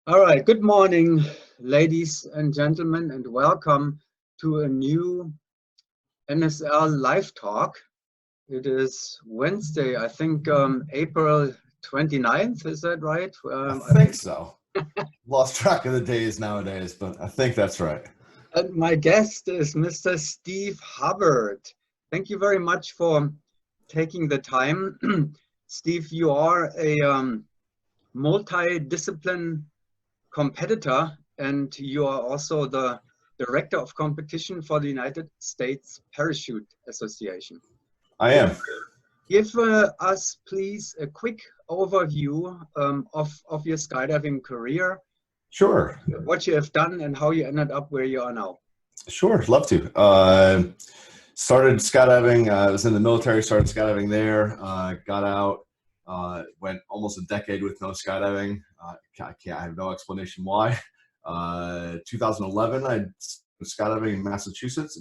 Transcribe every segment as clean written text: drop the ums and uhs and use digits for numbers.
All right, good morning, ladies and gentlemen, and welcome to a new NSL live talk. It is Wednesday, I think April 29th, is that right? I think so. Lost track of the days nowadays, but I think that's right. And my guest is Mr. Steve Hubbard. Thank you very much for taking the time. Steve, you are a multidiscipline competitor, and you are also the director of competition for the United States Parachute Association. I am. Give us, please, a quick overview of your skydiving career. Sure. What you have done and how you ended up where you are now. Sure, love to. Started skydiving. I was in the military, started skydiving there, got out, went almost a decade with no skydiving. I have no explanation why. 2011, I was skydiving in Massachusetts.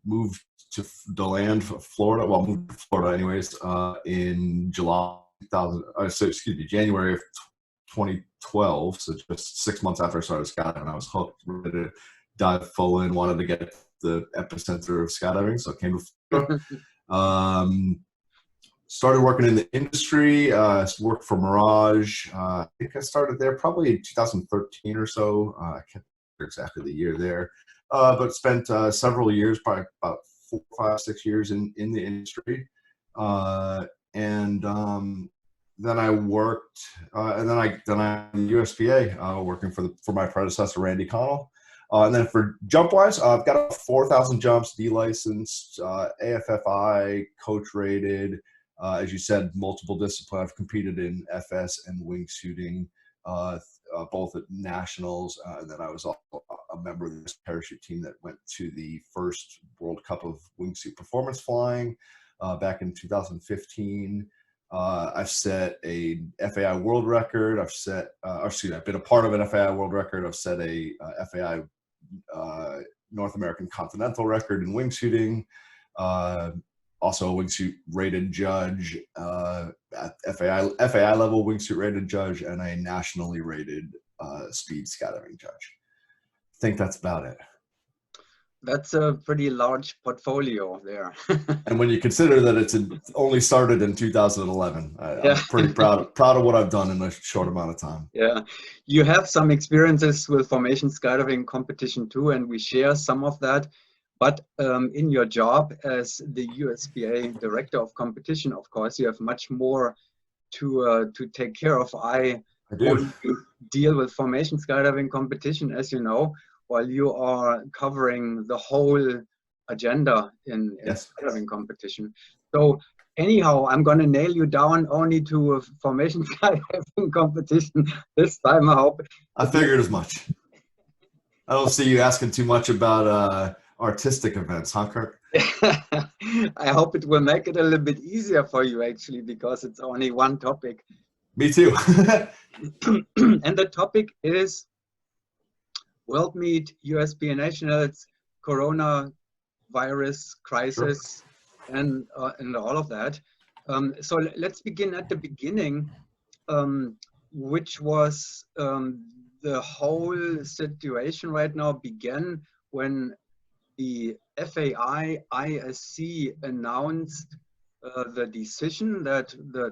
Moved to DeLand, Florida. Well, moved to Florida anyways, in January of 2012. So just 6 months after I started skydiving, I was hooked, ready to dive full in, wanted to get the epicenter of skydiving. So I came to Florida. Started working in the industry, worked for Mirage. I think I started there probably in 2013 or so. I can't remember exactly the year there. But spent several years, probably about 4, 5, 6 years in the industry. Then I worked, and then I USPA, working for my predecessor, Randy Connell. And then for jump-wise, I've got 4,000 jumps, D-licensed, AFFI, coach-rated. As you said, multiple discipline. I've competed in FS and wingsuiting, both at nationals, and then I was also a member of this parachute team that went to the first World Cup of wingsuit performance flying back in 2015. I've set a FAI world record. I've been a part of an FAI world record. I've set a FAI North American continental record in wingsuiting. Also a wingsuit rated judge, at FAI level wingsuit rated judge, and a nationally rated speed skydiving judge. I think that's about it. That's a pretty large portfolio there. And when you consider that it's only started in 2011, I'm pretty proud of what I've done in a short amount of time. Yeah, you have some experiences with formation skydiving competition too, and we share some of that. But in your job as the USPA Director of Competition, of course, you have much more to take care of. I do deal with formation skydiving competition, as you know, while you are covering the whole agenda in skydiving competition. So anyhow, I'm going to nail you down only to a formation skydiving competition this time, I hope. I figured as much. I don't see you asking too much about artistic events, huh, Kirk? I hope it will make it a little bit easier for you, actually, because it's only one topic. Me too. And the topic is World Meet, USPA Nationals, coronavirus crisis, sure, and all of that. So let's begin at the beginning, which was the whole situation right now began when the FAI ISC announced the decision that the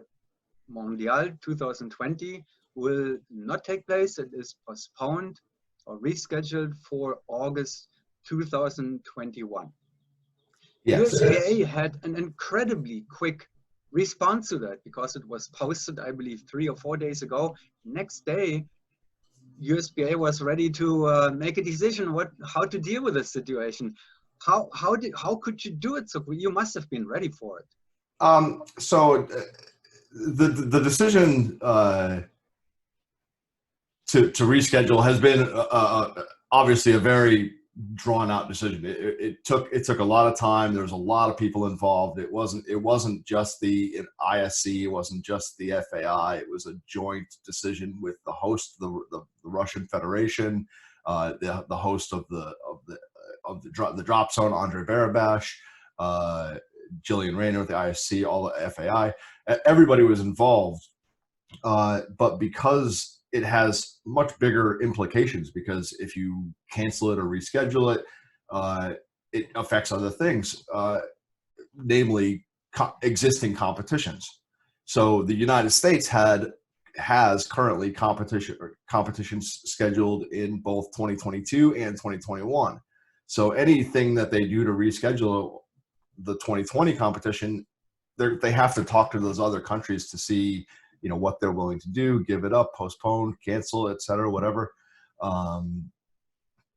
Mondial 2020 will not take place. It is postponed or rescheduled for August 2021. Yes. USPA had an incredibly quick response to that because it was posted, I believe, 3 or 4 days ago. Next day, USPA was ready to make a decision how to deal with this situation. How could you do it? So you must have been ready for it. So the decision to reschedule has been obviously a very drawn out decision. It took a lot of time. There was a lot of people involved. It wasn't just the ISC. It wasn't just the FAI. It was a joint decision with the host, the Russian Federation, the host of the drop zone, Andre Barabash, Jillian Rayner with the ISC, all the FAI. Everybody was involved but because it has much bigger implications, because if you cancel it or reschedule it, it affects other things, namely existing competitions. So the United States has currently competitions scheduled in both 2022 and 2021. So anything that they do to reschedule the 2020 competition, they have to talk to those other countries to see, you know, what they're willing to do, give it up, postpone, cancel, et cetera, whatever.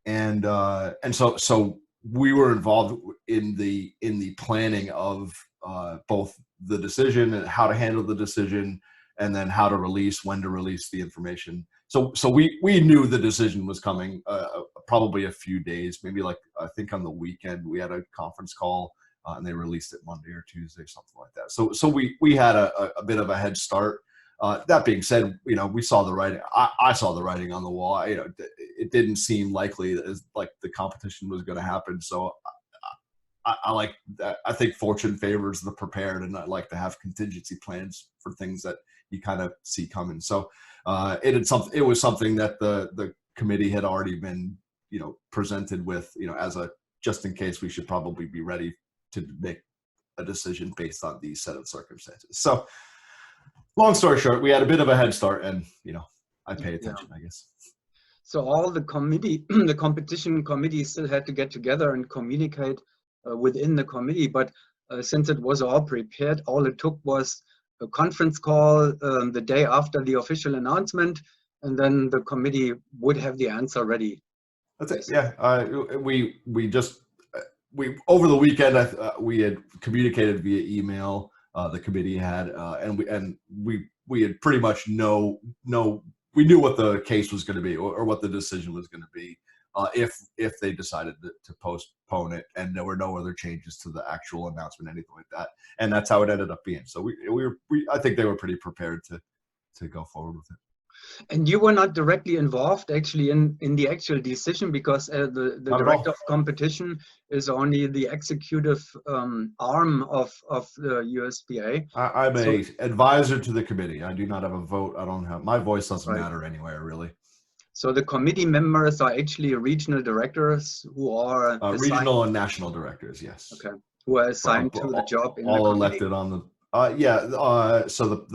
And so we were involved in the planning of both the decision and how to handle the decision, and then how to release, when to release the information. So we knew the decision was coming probably a few days, maybe like I think on the weekend we had a conference call and they released it Monday or Tuesday, something like that. So we had a bit of a head start. That being said, you know, we saw the writing. I saw the writing on the wall. You know, it didn't seem likely as like the competition was going to happen. So I think fortune favors the prepared, and I like to have contingency plans for things that you kind of see coming. So it was something that the committee had already been, you know, presented with, you know, as a just in case, we should probably be ready to make a decision based on these set of circumstances. So long story short, we had a bit of a head start, and, you know, I pay attention, I guess. So all the committee, the competition committee still had to get together and communicate within the committee. But since it was all prepared, all it took was a conference call the day after the official announcement, and then the committee would have the answer ready. That's it. Yeah, we over the weekend we had communicated via email. The committee had, and we had pretty much we knew what the case was going to be, or what the decision was going to be, if they decided to postpone it, and there were no other changes to the actual announcement, anything like that. And that's how it ended up being. So I think they were pretty prepared to go forward with it. And you were not directly involved actually in the actual decision, because the director of competition is only the executive arm of the USPA. I'm an advisor to the committee. I do not have a vote. My voice doesn't matter anywhere, really. So the committee members are actually regional directors who are regional and national directors, yes. Okay, who are assigned to the job in all the elected on the so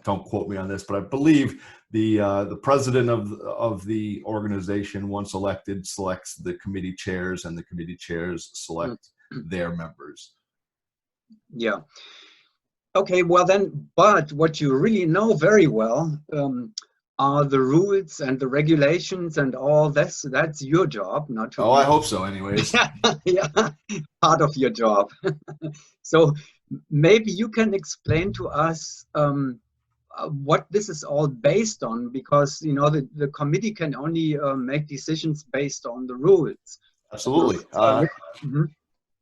don't quote me on this, but I believe the president of the organization, once elected, selects the committee chairs, and the committee chairs select their members. Yeah. Okay, well then, but what you really know very well are the rules and the regulations and all this. That's your job, not to I hope so anyways. Yeah, part of your job. So maybe you can explain to us what this is all based on, because, you know, the committee can only make decisions based on the rules. Absolutely.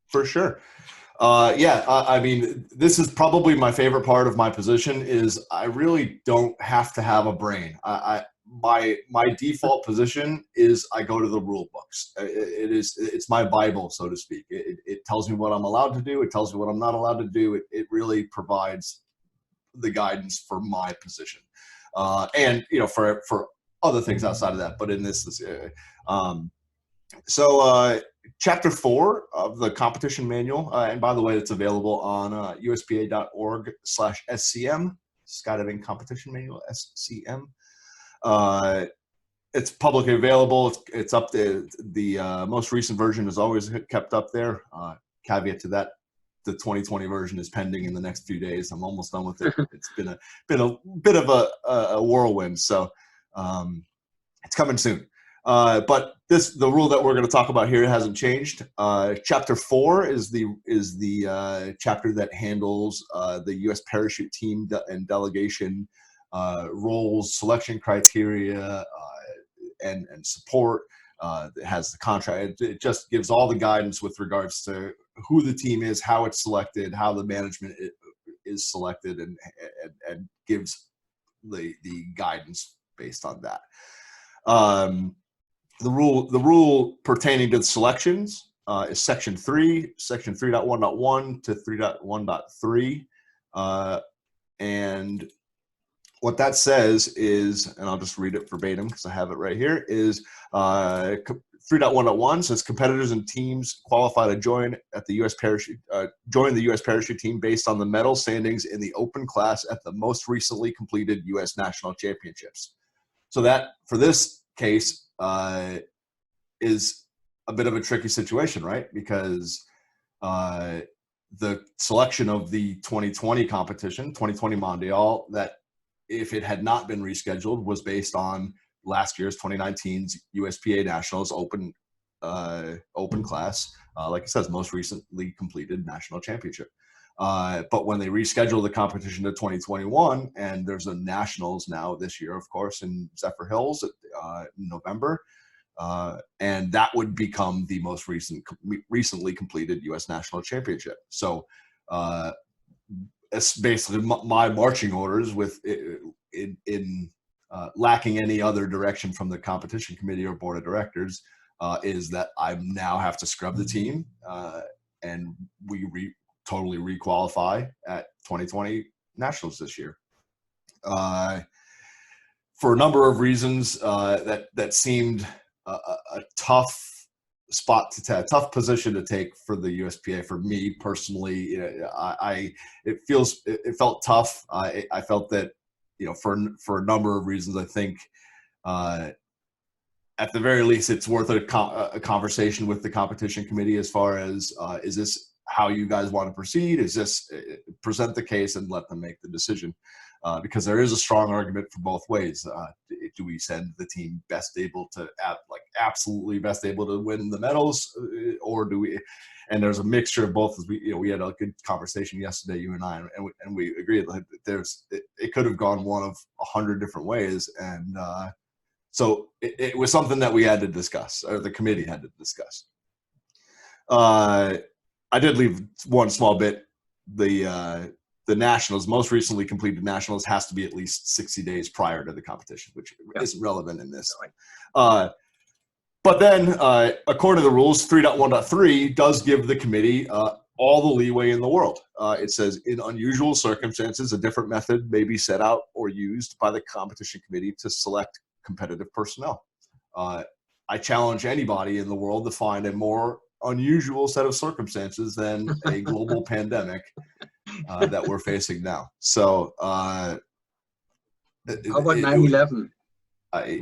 For sure. I mean, this is probably my favorite part of my position, is I really don't have to have a brain. My default position is I go to the rule books. It's my Bible, so to speak. It tells me what I'm allowed to do. It tells me what I'm not allowed to do. It really provides the guidance for my position, and, you know, for other things outside of that. But in this, Chapter 4 of the competition manual, and by the way, it's available on USPA.org/SCM, Skydiving Competition Manual, SCM. It's publicly available. It's up there. The most recent version is always kept up there. Caveat to that, the 2020 version is pending in the next few days. I'm almost done with it. It's been a bit of a whirlwind, so it's coming soon. But the rule that we're going to talk about here hasn't changed. Chapter 4 is the chapter that handles the U.S. parachute team and delegation roles, selection criteria, and support. It has the contract. It just gives all the guidance with regards to who the team is, how it's selected, how the management is selected, and gives the guidance based on that. The rule pertaining to the selections is Section 3, Section 3.1.1 to 3.1.3, and what that says is, and I'll just read it verbatim because I have it right here, is 3.1.1 says competitors and teams qualify to join the U.S. parachute team based on the medal standings in the open class at the most recently completed U.S. national championships. So that, for this case, is a bit of a tricky situation, right? Because the selection of the 2020 competition, 2020 Mondial, that if it had not been rescheduled, was based on last year's 2019's USPA Nationals open class, like it says, most recently completed national championship. But when they reschedule the competition to 2021, and there's a nationals now this year, of course, in Zephyr Hills in November, and that would become the most recently completed U.S. national championship. So it's basically my marching orders with in lacking any other direction from the competition committee or board of directors is that I now have to scrub the team and we totally requalify at 2020 nationals this year. For a number of reasons that seemed a tough spot to take, tough position to take for the USPA. For me personally, it felt tough. I felt that, for a number of reasons, I think at the very least it's worth a conversation with the competition committee as far as is this how you guys want to proceed? Is this present the case and let them make the decision? Because there is a strong argument for both ways. Do we send the team best able to, absolutely best able to win the medals, or do we? And there's a mixture of both. As we had a good conversation yesterday, you and I, and we agreed that it could have gone one of 100 different ways, and so it was something that we had to discuss, or the committee had to discuss. I did leave one small bit. The nationals, most recently completed nationals, has to be at least 60 days prior to the competition, which isn't relevant in this. But then, according to the rules, 3.1.3 does give the committee all the leeway in the world. It says, in unusual circumstances, a different method may be set out or used by the competition committee to select competitive personnel. I challenge anybody in the world to find a more unusual set of circumstances than a global pandemic that we're facing now. So how about 9/11?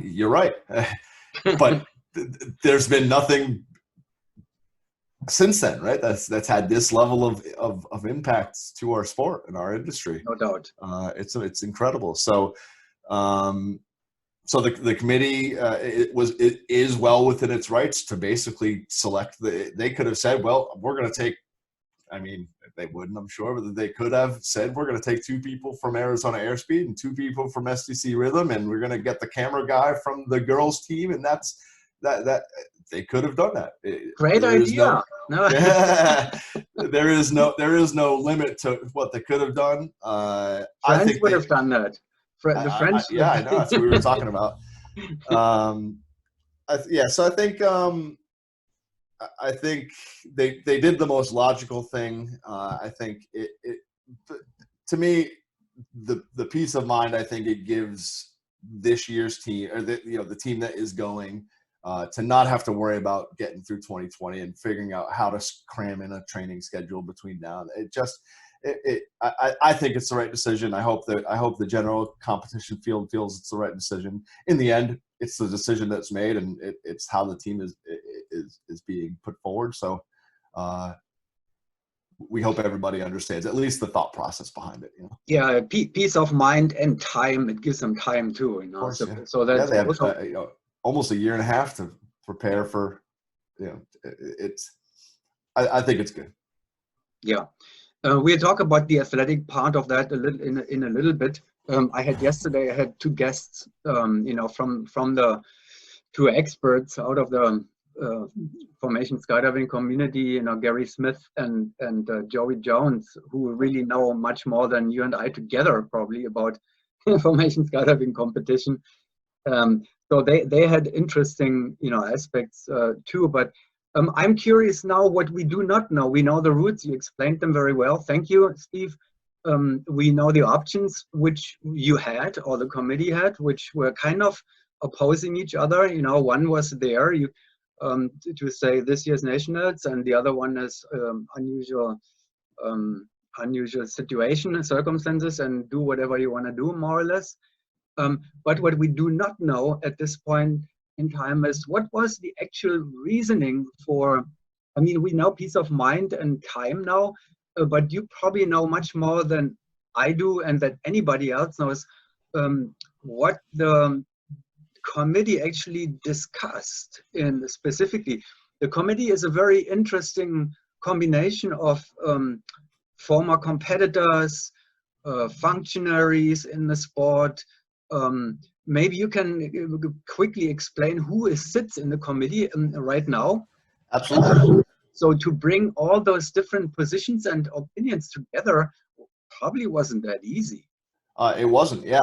You're right. But there's been nothing since then, right? That's had this level of impact to our sport and our industry. No doubt. It's incredible. So so the committee it is well within its rights to basically select they could have said, well, we're going to take, they wouldn't, I'm sure, but they could have said, we're going to take 2 people from Arizona Airspeed and 2 people from STC Rhythm, and we're going to get the camera guy from the girls team, and that they could have done that. Great idea. There is no limit to what they could have done. I think would have done that. The French. I know, that's what we were talking about. So I think they did the most logical thing. I think to me, the peace of mind I think it gives this year's team, or the team that is going, to not have to worry about getting through 2020 and figuring out how to cram in a training schedule between now. I think it's the right decision. I hope the general competition field feels it's the right decision. In the end, it's the decision that's made, and it's how the team is being put forward. So we hope everybody understands at least the thought process behind it. Yeah, peace of mind and time. It gives them time too. Course, so that's they have almost a year and a half to prepare for. I think it's good. Yeah. We'll talk about the athletic part of that in a little bit. I had 2 guests, from the 2 experts out of the formation skydiving community, Gary Smith and Joey Jones, who really know much more than you and I together probably about formation skydiving competition. So they had interesting, aspects too, but I'm curious now what we do not know. We know the routes. You explained them very well. Thank you, Steve. we know the options which you had or the committee had, which were kind of opposing each other. You know, one was there to say this year's nationals, and the other one is unusual situation and circumstances, and do whatever you want to do, more or less. But what we do not know at this point in time is what was the actual reasoning for, I mean, we know peace of mind and time now, but you probably know much more than I do and that anybody else knows what the committee actually discussed in specifically. The committee is a very interesting combination of former competitors, functionaries in the sport. Maybe you can quickly explain who sits in the committee right now. Absolutely. So to bring all those different positions and opinions together probably wasn't that easy. It wasn't, yeah.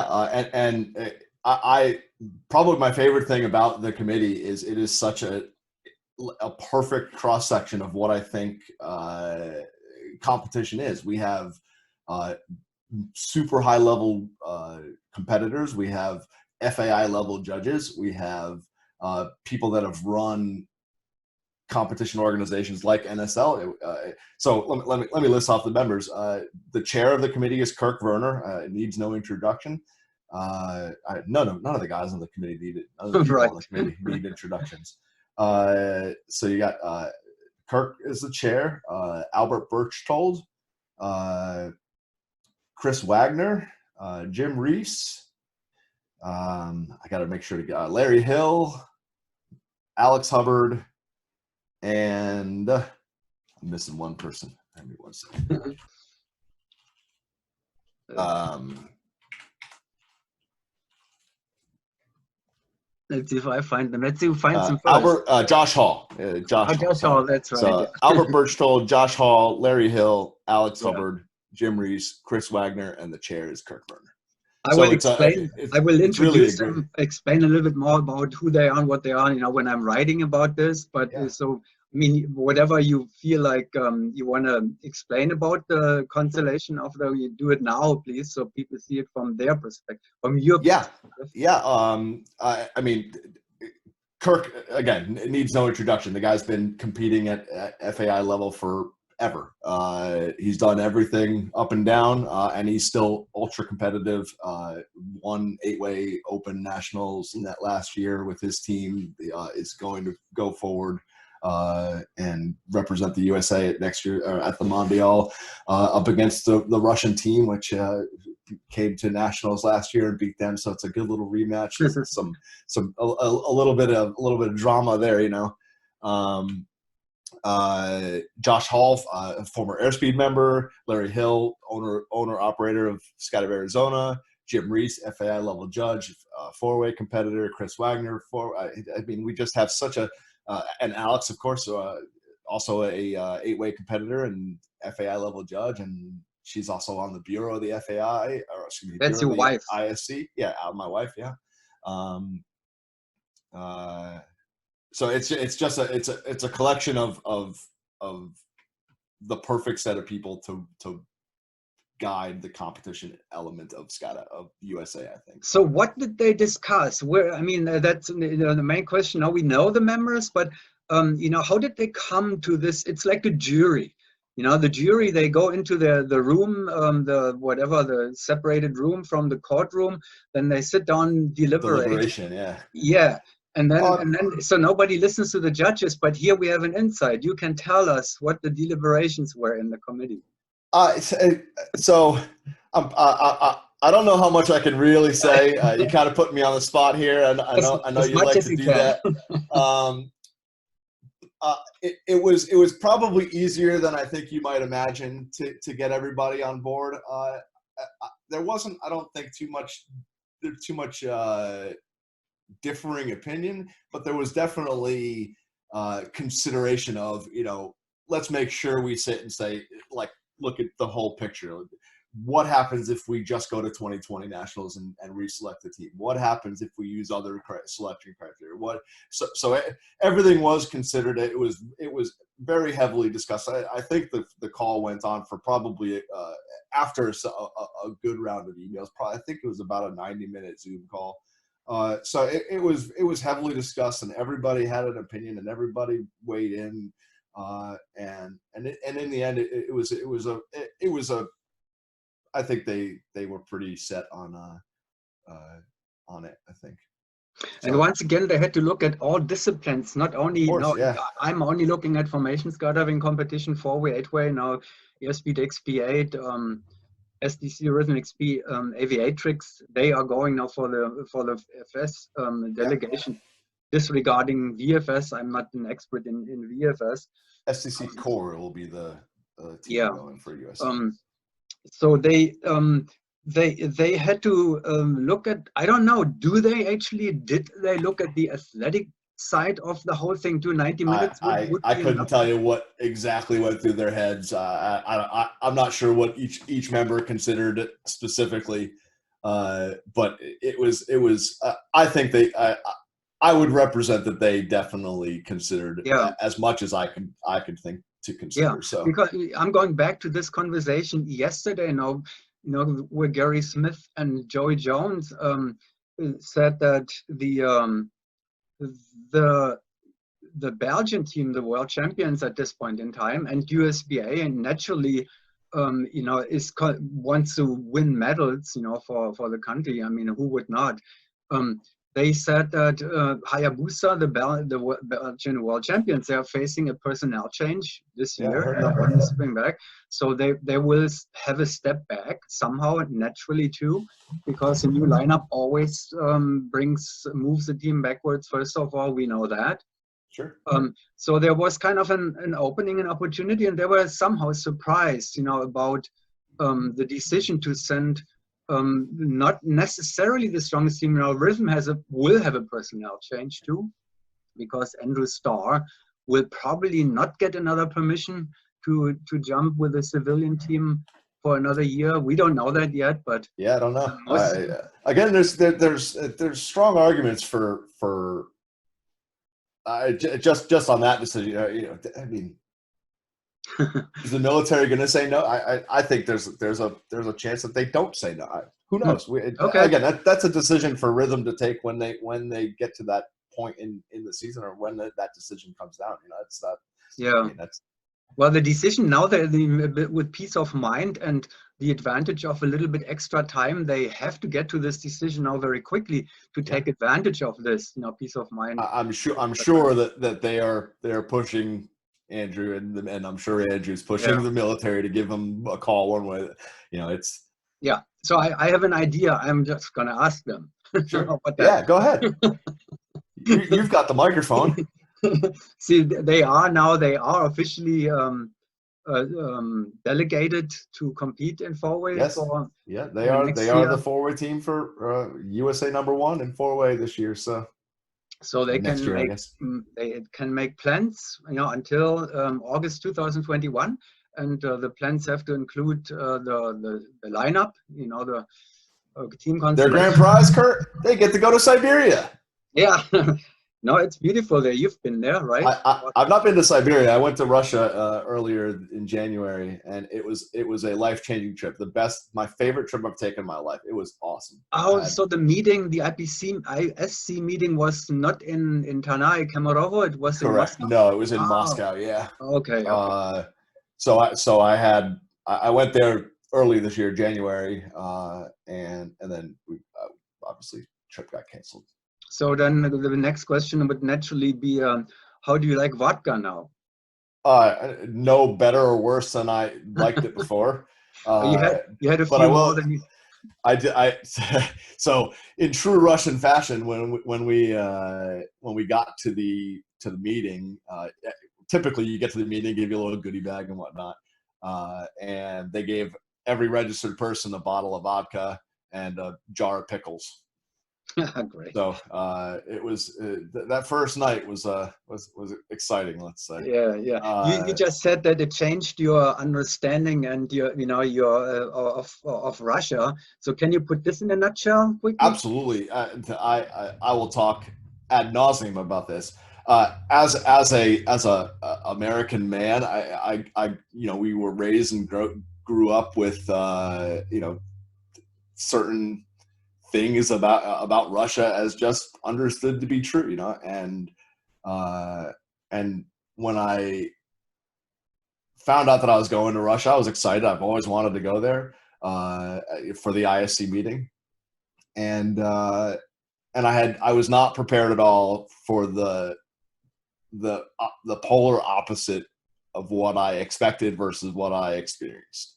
I probably my favorite thing about the committee is it is such a perfect cross section of what I think competition is. We have super high level competitors. We have FAI level judges. We have people that have run competition organizations like NSL. So let me list off the members. The chair of the committee is Kirk Werner. It needs no introduction. None of the guys on the committee need it. None of the people on the committee need introductions. So you got Kirk is the chair. Albert Birchtold, Chris Wagner, Jim Reese. I got to make sure to get Larry Hill, Alex Hubbard, and I'm missing one person. Give me 1 second. Let's see if I find them. Let's see who finds them first. Albert, Josh Hall. Josh Hall, that's right. So Albert Birchtold, Josh Hall, Larry Hill, Alex Hubbard, Jim Reese, Chris Wagner, and the chair is Kirk Werner. I will introduce them, explain a little bit more about who they are and what they are, you know, when I'm writing about this. But so, I mean, whatever you feel like you want to explain about the constellation of the, you do it now, please, so people see it from their perspective, from your perspective. I mean, Kirk, again, needs no introduction. The guy's been competing at FAI level forever. He's done everything up and down, and he's still ultra competitive. Won 8-way Open Nationals in that last year with his team. Is going to go forward and represent the USA next year at the Mondial up against the Russian team, which came to nationals last year and beat them. So it's a good little rematch. a little bit of drama there, you know. Josh Hall, former Airspeed member, Larry Hill, owner operator of Skydiving Arizona, Jim Reese, FAI level judge, 4-way competitor, Chris Wagner. I mean, we just have such a and Alex, of course, also a 8-way competitor and FAI level judge, and she's also on the bureau of the FAI, or excuse me, that's your wife, ISC. Yeah, my wife. Yeah. So it's just a collection of the perfect set of people to guide the competition element of USA, I think. So what did they discuss? Where, I mean, that's the main question. Now we know the members, but you know, how did they come to this? It's like a jury. You know, the jury, they go into the room, the separated room from the courtroom. Then they sit down, Deliberation, yeah. Yeah. And then, so nobody listens to the judges, but here we have an insight. You can tell us what the deliberations were in the committee. So I don't know how much I can really say. You kind of put me on the spot here, and I know you like to do that. It was probably easier than I think you might imagine to get everybody on board. There wasn't, I don't think, too much differing opinion, but there was definitely consideration of, you know, let's make sure we sit and say, like, look at the whole picture. what happens if we just go to 2020 nationals and reselect the team? What happens if we use other selection criteria? So everything was considered. It was very heavily discussed. I think the call went on for probably after a good round of emails. Probably, I think it was about a 90-minute Zoom call. So it was heavily discussed, and everybody had an opinion, and everybody weighed in. And in the end, it was a I think they were pretty set on it, I think. So, and once again, they had to look at all disciplines, not only, I'm only looking at formation skydiving competition, 4-way, 8-way, now airspeed XP8, SDC Rhythm XP, aviatrix. They are going now for the FS delegation, disregarding VFS. I'm not an expert in VFS. SDC Core will be the team going for US. So they had to look at, I don't know, did they look at the athletic side of the whole thing too? 90 minutes I couldn't tell you what exactly went through their heads. I'm not sure what each member considered it specifically, but it was I think I would represent that they definitely considered as much as I could think to consider. Yeah, so because I'm going back to this conversation yesterday now, where Gary Smith and Joey Jones said that the Belgian team, the world champions at this point in time, and USPA, and naturally, wants to win medals, for the country. I mean, who would not? They said that Hayabusa, the Belgian world champions, they are facing a personnel change this year, in the spring back. So they will have a step back somehow, naturally too, because a new lineup always moves the team backwards. First of all, we know that. Sure. So there was kind of an opening, an opportunity, and they were somehow surprised, about the decision to send not necessarily the strongest team. Now, Rhythm will have a personnel change too, because Andrew Starr will probably not get another permission to jump with a civilian team for another year. We don't know that yet, but I don't know. Again, there's strong arguments for just on that decision. I mean, is the military going to say no? I think there's a chance that they don't say no. Who knows? Again, that's a decision for Rhythm to take when they get to that point in the season, or when that decision comes down. It's not. Yeah. I mean, well, the decision now, with peace of mind and the advantage of a little bit extra time, they have to get to this decision now very quickly to take advantage of this, peace of mind. I'm sure that they are pushing Andrew, and I'm sure Andrew's pushing the military to give him a call one way. It's So I have an idea. I'm just gonna ask them. Sure. Go ahead. You've got the microphone. See, they are officially delegated to compete in 4-way. Yes. They are the 4-way team for USA #1 in 4-way this year. So they can make plans, until August 2021, and the plans have to include the lineup, the team constellation. Their grand prize, Kurt, they get to go to Siberia. Yeah. No, it's beautiful there. You've been there, right? I've not been to Siberia. I went to Russia earlier in January, and it was a life-changing trip. My favorite trip I've taken in my life. It was awesome. Oh, so the ISC meeting was not in Tanai, Kemerovo. It was in Moscow? No, it was in Moscow. Yeah. Okay. So I went there early this year, January, and then obviously trip got canceled. So then the next question would naturally be, how do you like vodka now? No better or worse than I liked it before. You had a few more than you. I did. So in true Russian fashion, when we got to the meeting, typically you get to the meeting, give you a little goodie bag and whatnot, and they gave every registered person a bottle of vodka and a jar of pickles. Great. So it was that first night was exciting, let's say. Yeah, yeah. You just said that it changed your understanding and your of Russia. So can you put this in a nutshell quickly? Absolutely. I will talk ad nauseum about this. As a American man, we were raised and grew up with certain things about Russia as just understood to be true, and when I found out that I was going to Russia, I was excited. I've always wanted to go there for the ISC meeting, and I was not prepared at all for the polar opposite of what I expected versus what I experienced.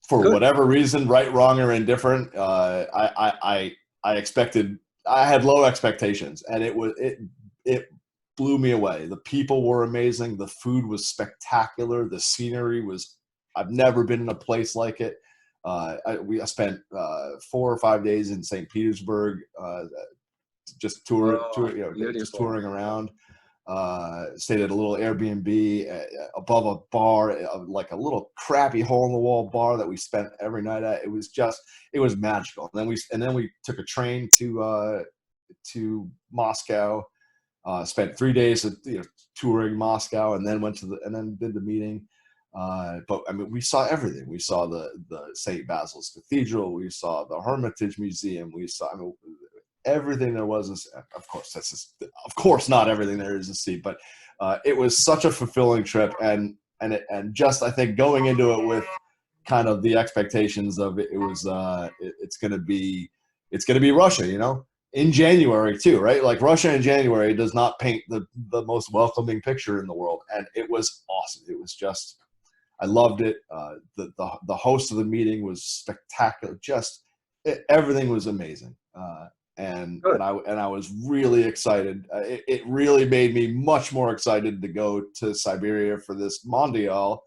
For Good. whatever reason, right, wrong, or indifferent, I expected. I had low expectations, and it blew me away. The people were amazing. The food was spectacular. The scenery was. I've never been in a place like it. I spent 4 or 5 days in St. Petersburg, just just touring around. Stayed at a little Airbnb above a bar, like a little crappy hole in the wall bar that we spent every night at. It was magical. And then we took a train to Moscow. Spent 3 days touring Moscow, and then did the meeting. But I mean, we saw everything. We saw the St. Basil's Cathedral. We saw the Hermitage Museum. We saw everything there was. Of course, not everything there is to see. But it was such a fulfilling trip, and just I think going into it with kind of the expectations of it's going to be Russia, in January too, right? Like Russia in January does not paint the most welcoming picture in the world, and it was awesome. It was just. I loved it. The host of the meeting was spectacular. Everything was amazing, and I was really excited. It really made me much more excited to go to Siberia for this Mondial,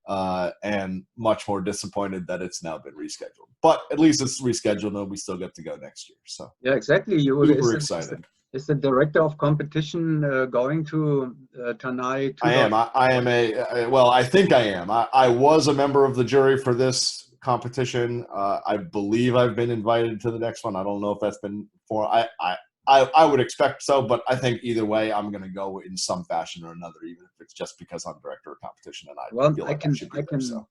and much more disappointed that it's now been rescheduled. But at least it's rescheduled, and we still get to go next year. So yeah, exactly. Super excited. Is the director of competition going to Tanai? I am. I am I think I am. I was a member of the jury for this competition. I believe I've been invited to the next one. I don't know if that's been for. I would expect so, but I think either way, I'm going to go in some fashion or another, even if it's just because I'm director of competition and feel like I should be there. So.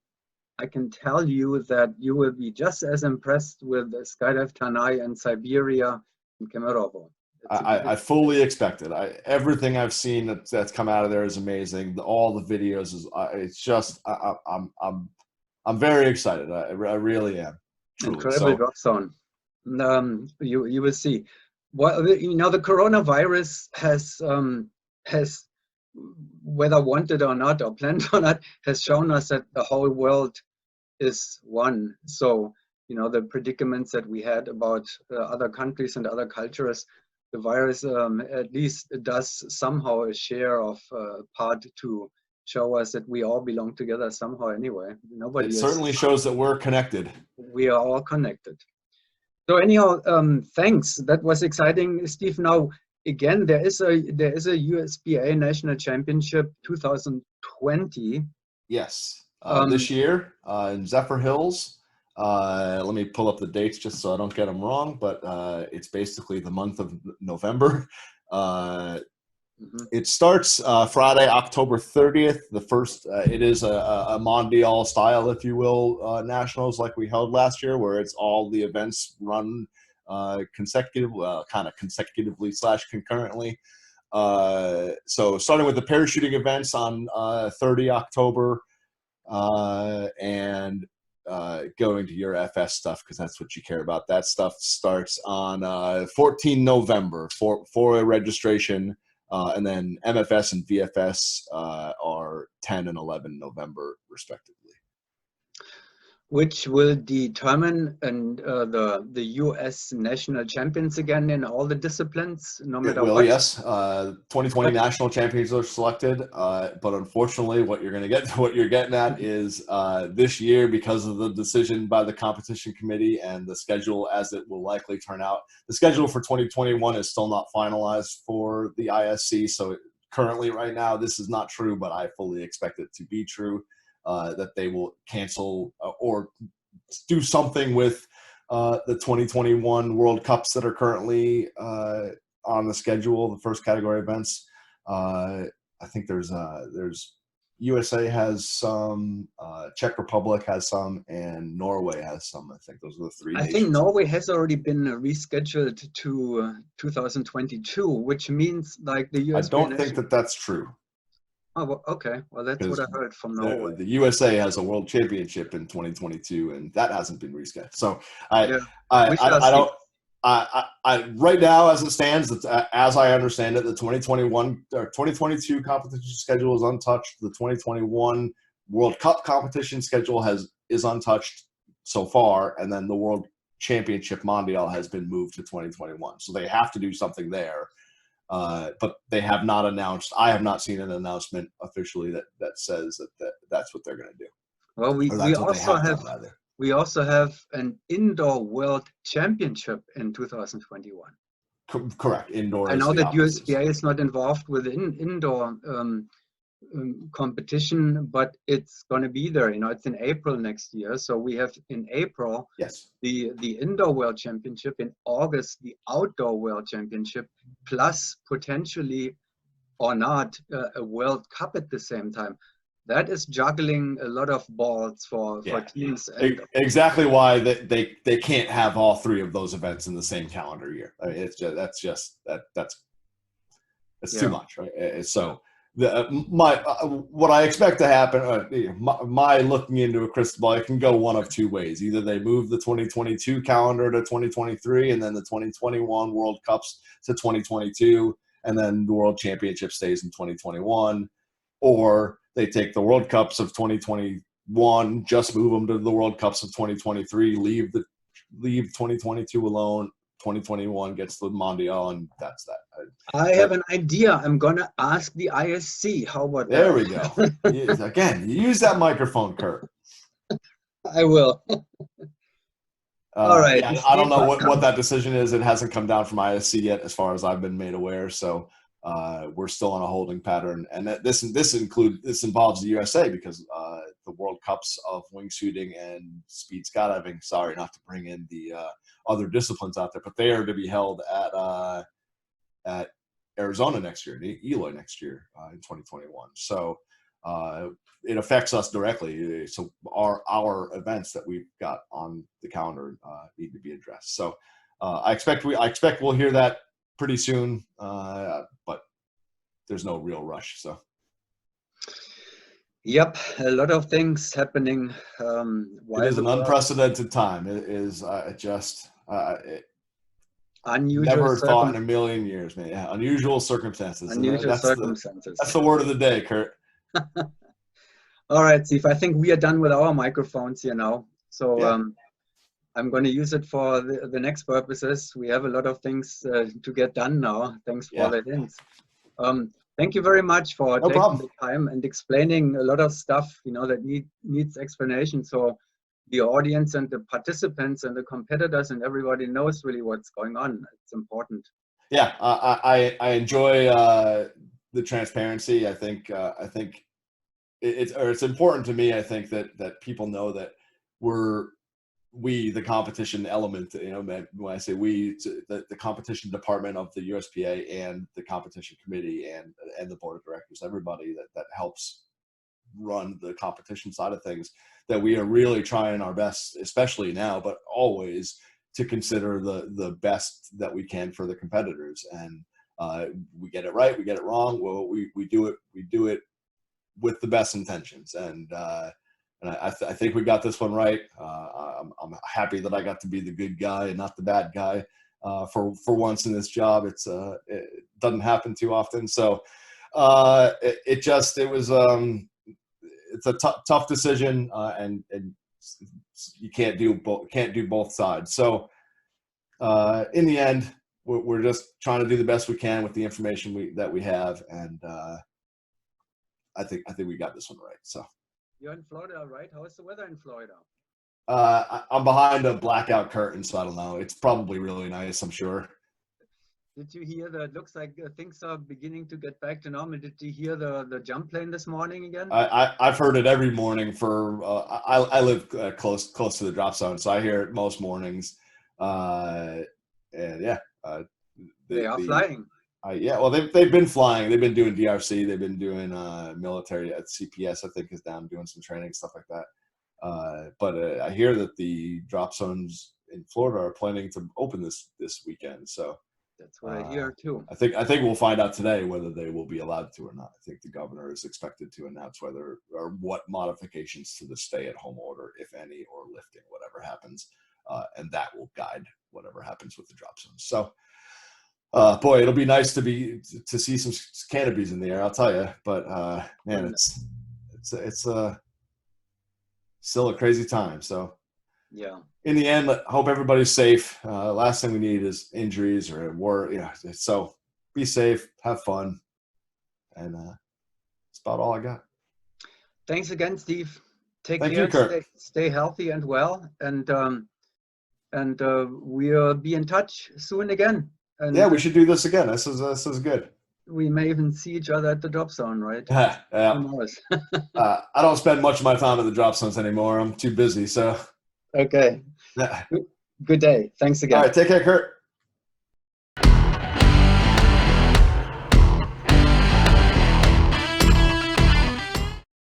I can tell you that you will be just as impressed with Skydive Tanai and Siberia and Kemerovo. I fully expect it. Everything I've seen that's come out of there is amazing. All the videos it's just I'm very excited. I really am. Truly. Incredible drop zone. You will see. Well, the coronavirus has whether wanted or not or planned or not, has shown us that the whole world is one. So the predicaments that we had about other countries and other cultures. The virus at least does somehow a share of part to show us that we all belong together somehow anyway. It certainly shows that we're connected. We are all connected. So anyhow, thanks. That was exciting, Steve. Now, again, there is a USPA National Championship 2020. Yes, this year in Zephyr Hills. Let me pull up the dates just so I don't get them wrong, but it's basically the month of November. It starts Friday, October 30th. The first, it is a Mondial style, if you will, nationals like we held last year, where it's all the events run consecutively / concurrently. So starting with the parachuting events on 30 October and going to your FS stuff because that's what you care about. That stuff starts on 14 November for a registration, and then MFS and VFS are 10 and 11 November respectively. which will determine the U.S. national champions again in all the disciplines, no It matter will, what. yes. 2020 national champions are selected, but unfortunately, what you're getting at is this year, because of the decision by the competition committee and the schedule as it will likely turn out. The schedule for 2021 is still not finalized for the ISC, so currently, right now, this is not true, but I fully expect it to be true. That they will cancel or do something with the 2021 World Cups that are currently on the schedule, the first category events. I think there's USA has some, Czech Republic has some, and Norway has some. I think those are the three I nations. think Norway has already been rescheduled to 2022, which means like the USPA. I don't think that that's true. Oh, well, okay. Well, that's what I heard from Norway. The USA has a world championship in 2022, and that hasn't been rescheduled. So I right now, as it stands, as I understand it, the 2021 or 2022 competition schedule is untouched. The 2021 World Cup competition schedule is untouched so far, and then the World Championship Mondial has been moved to 2021. So they have to do something there. But they have not announced. I have not seen an announcement officially that says that that's what they're going to do. Well, we also have an indoor world championship in 2021. Correct, indoor. I know that USPA is not involved with indoor competition, but it's going to be there. You know, it's in April next year. So we have in April, yes, the indoor world championship, in August the outdoor world championship, plus potentially or not a World Cup at the same time. That is juggling a lot of balls for teams. And exactly why they can't have all three of those events in the same calendar year. I mean, that's too much, right? So what I expect to happen, my looking into a crystal ball, it can go one of two ways. Either they move the 2022 calendar to 2023, and then the 2021 World Cups to 2022, and then the World Championship stays in 2021, or they take the World Cups of 2021, just move them to the World Cups of 2023, leave 2022 alone. 2021 gets the Mondial, and that's that. I have an idea. I'm gonna ask the ISC. How about that? There we go. Again, you use that microphone, Kurt. I will. All right. Yeah, I don't know what that decision is. It hasn't come down from ISC yet, as far as I've been made aware. So we're still on a holding pattern, and this involves the USA, because the World Cups of wingsuiting and speed skydiving. Sorry, not to bring in the other disciplines out there, but they are to be held at Arizona next year, Eloy next year in 2021. So it affects us directly. So our events that we've got on the calendar need to be addressed. So I expect we'll hear that pretty soon, but there's no real rush. So. Yep, a lot of things happening. It is an unprecedented time. It is unusual. Never thought in a million years, man. Yeah, unusual circumstances. Unusual circumstances. That's the word of the day, Kurt. All right, Steve. I think we are done with our microphones here now. So yeah. I'm going to use it for the next purposes. We have a lot of things to get done now. Thanks for that hints. Thank you very much for taking the time and explaining a lot of stuff, that needs explanation. So the audience and the participants and the competitors and everybody knows really what's going on. It's important. Yeah, I enjoy the transparency. I think it's important to me. I think that people know that the competition element, when I say we, the competition department of the USPA and the competition committee and the board of directors, everybody that helps run the competition side of things, that we are really trying our best, especially now, but always, to consider the best that we can for the competitors. And we get it right, we get it wrong. Well, we do it with the best intentions. And I think we got this one right. I'm happy that I got to be the good guy and not the bad guy for once in this job. It doesn't happen too often. So it's a tough decision, and you can't do both sides. So in the end, we're just trying to do the best we can with the information that we have, and I think we got this one right. So you're in Florida, right? How is the weather in Florida? I'm behind a blackout curtain, so I don't know. It's probably really nice, I'm sure. Did you hear that? Looks like things are beginning to get back to normal. Did you hear the jump plane this morning again? I've heard it every morning. I live close to the drop zone, so I hear it most mornings. And yeah, they are flying. Yeah, well, they've been flying. They've been doing DRC. They've been doing military at CPS. I think is down doing some training, stuff like that. But I hear that the drop zones in Florida are planning to open this weekend. So that's what I hear too. I think we'll find out today whether they will be allowed to or not. I think the governor is expected to announce whether or what modifications to the stay-at-home order, if any, or lifting, whatever happens, and that will guide whatever happens with the drop zones. So, boy, it'll be nice to see some canopies in the air. I'll tell you, but man, it's still a crazy time. So. Yeah. In the end, I hope everybody's safe. Last thing we need is injuries or war. Yeah. So be safe, have fun, and that's about all I got. Thanks again, Steve. Thank you, Kurt. Stay healthy and well, and we'll be in touch soon again. And yeah, we should do this again. This is good. We may even see each other at the drop zone, right? Yeah. Who knows? I don't spend much of my time at the drop zones anymore. I'm too busy. So. Okay. Good day. Thanks again. All right. Take care, Kurt.